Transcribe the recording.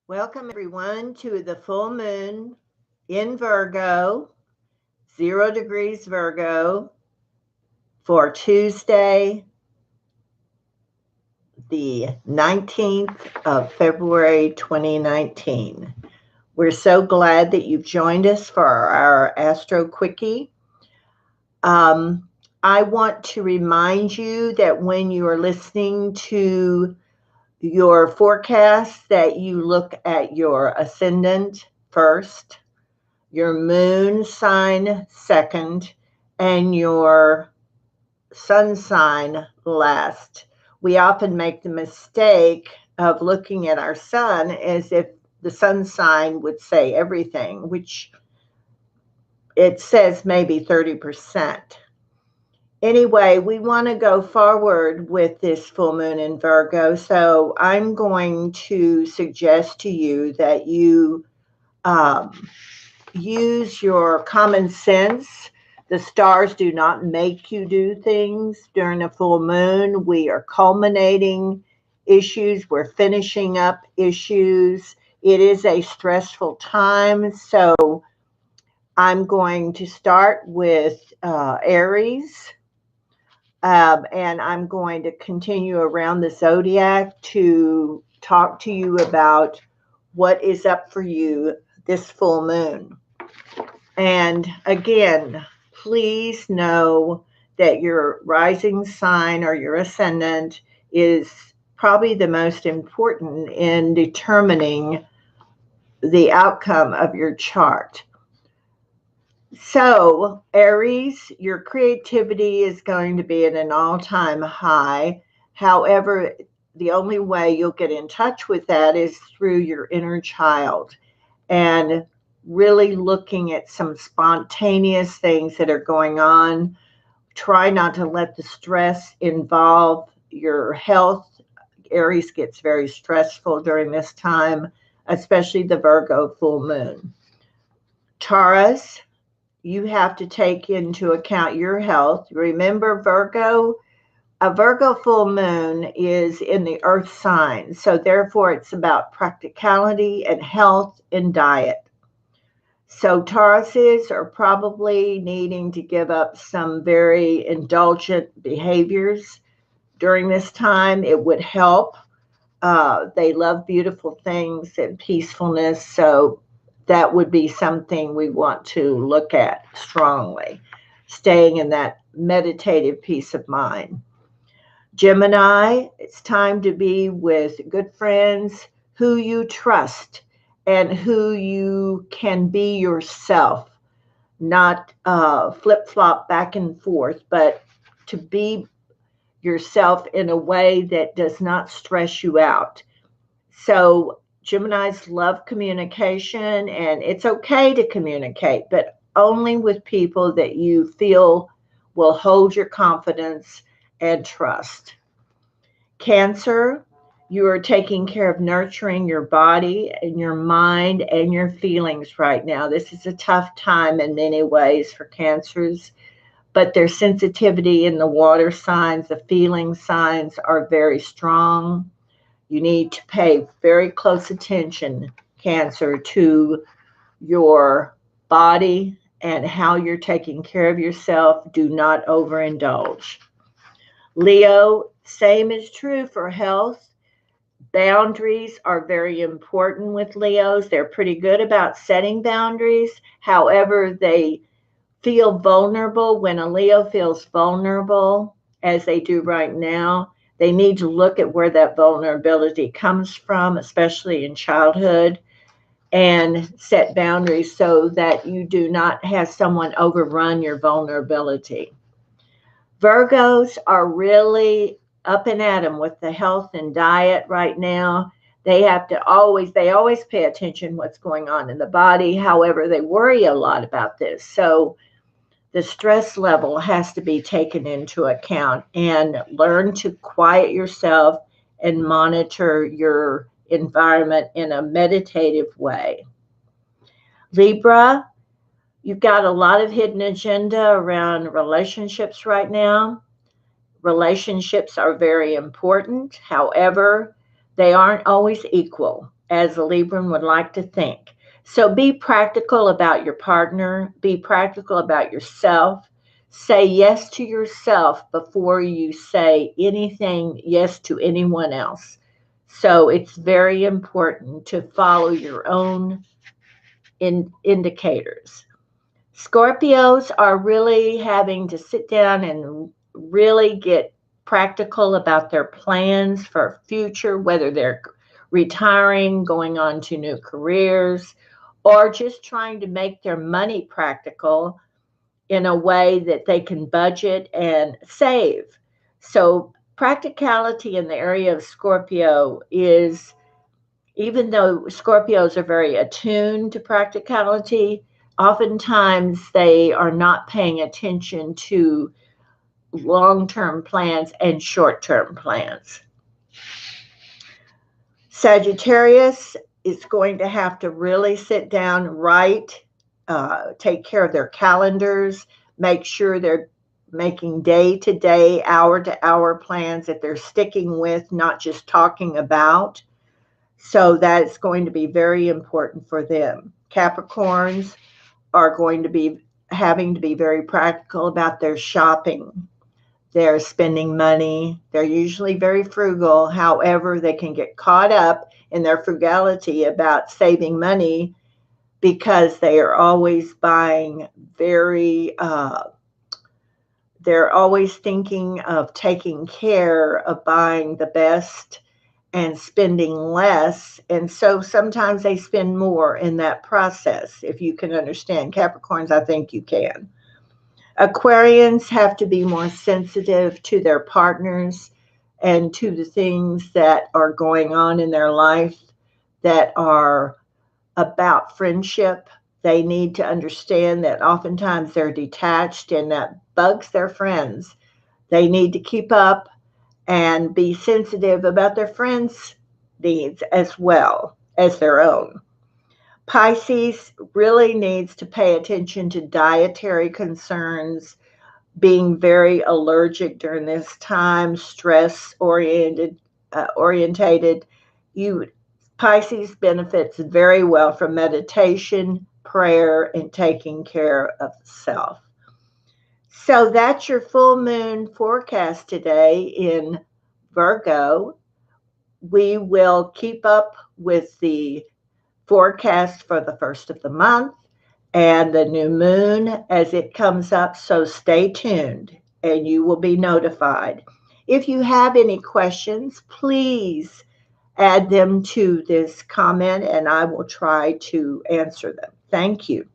Welcome everyone to the full moon in Virgo, 0 degrees Virgo, for Tuesday, the 19th of February 2019. We're so glad that you've joined us for our Astroquickie. I want to remind you that when you are listening to your forecast, that you look at your ascendant first, your moon sign second, and your sun sign last. We often make the mistake of looking at our sun as if the sun sign would say everything, which it says maybe 30%. Anyway, we want to go forward with this full moon in Virgo, so I'm going to suggest to you that you use your common sense. The stars do not make you do things during a full moon. We are culminating issues, we're finishing up issues. It is a stressful time, so I'm going to start with Aries. And I'm going to continue around the zodiac to talk to you about what is up for you this full moon. And again, please know that your rising sign or your ascendant is probably the most important in determining the outcome of your chart. So, Aries, your creativity is going to be at an all-time high. However, the only way you'll get in touch with that is through your inner child and really looking at some spontaneous things that are going on. Try not to let the stress involve your health. Aries gets very stressful during this time, especially the Virgo full moon. Taurus, you have to take into account your health. Remember, a Virgo full moon is in the earth sign, so therefore it's about practicality and health and diet. So Tauruses are probably needing to give up some very indulgent behaviors during this time. It would help. They love beautiful things and peacefulness, so that would be something we want to look at strongly, staying in that meditative peace of mind. Gemini, it's time to be with good friends who you trust and who you can be yourself, not flip-flop back and forth, but to be yourself in a way that does not stress you out. So Geminis love communication, and it's okay to communicate, but only with people that you feel will hold your confidence and trust. Cancer, you are taking care of nurturing your body and your mind and your feelings right now. This is a tough time in many ways for Cancers, but their sensitivity in the water signs, the feeling signs are very strong. You need to pay very close attention, Cancer, to your body and how you're taking care of yourself. Do not overindulge. Leo, same is true for health. Boundaries are very important with Leos. They're pretty good about setting boundaries. However, they feel vulnerable. When a Leo feels vulnerable, as they do right now, they need to look at where that vulnerability comes from, especially in childhood, and set boundaries so that you do not have someone overrun your vulnerability. Virgos are really up and at 'em with the health and diet right now. They always pay attention what's going on in the body. However, they worry a lot about this. So the stress level has to be taken into account, and learn to quiet yourself and monitor your environment in a meditative way. Libra, you've got a lot of hidden agenda around relationships right now. Relationships are very important. However, they aren't always equal. as a Libran would like to think. So be practical about your partner, be practical about yourself. Say yes to yourself before you say anything yes to anyone else. So it's very important to follow your own indicators. Scorpios are really having to sit down and really get practical about their plans for future, whether they're retiring, going on to new careers, or just trying to make their money practical in a way that they can budget and save. So practicality in the area of Scorpio is, even though Scorpios are very attuned to practicality, oftentimes they are not paying attention to long-term plans and short-term plans. Sagittarius is going to have to really sit down, write, take care of their calendars, make sure they're making day-to-day, hour-to-hour plans that they're sticking with, not just talking about. So that's going to be very important for them. Capricorns are going to be having to be very practical about their shopping. They're spending money. They're usually very frugal. However, they can get caught up in their frugality about saving money because they are always buying they're always thinking of taking care of buying the best and spending less. And so sometimes they spend more in that process. If you can understand Capricorns, I think you can. Aquarians have to be more sensitive to their partners and to the things that are going on in their life that are about friendship. They need to understand that oftentimes they're detached and that bugs their friends. They need to keep up and be sensitive about their friends' needs as well as their own. Pisces really needs to pay attention to dietary concerns, being very allergic during this time, stress orientated. You Pisces benefits very well from meditation, prayer, and taking care of the self. So that's your full moon forecast today in Virgo. We will keep up with the forecast for the first of the month and the new moon as it comes up. So stay tuned and you will be notified. If you have any questions, please add them to this comment and I will try to answer them. Thank you.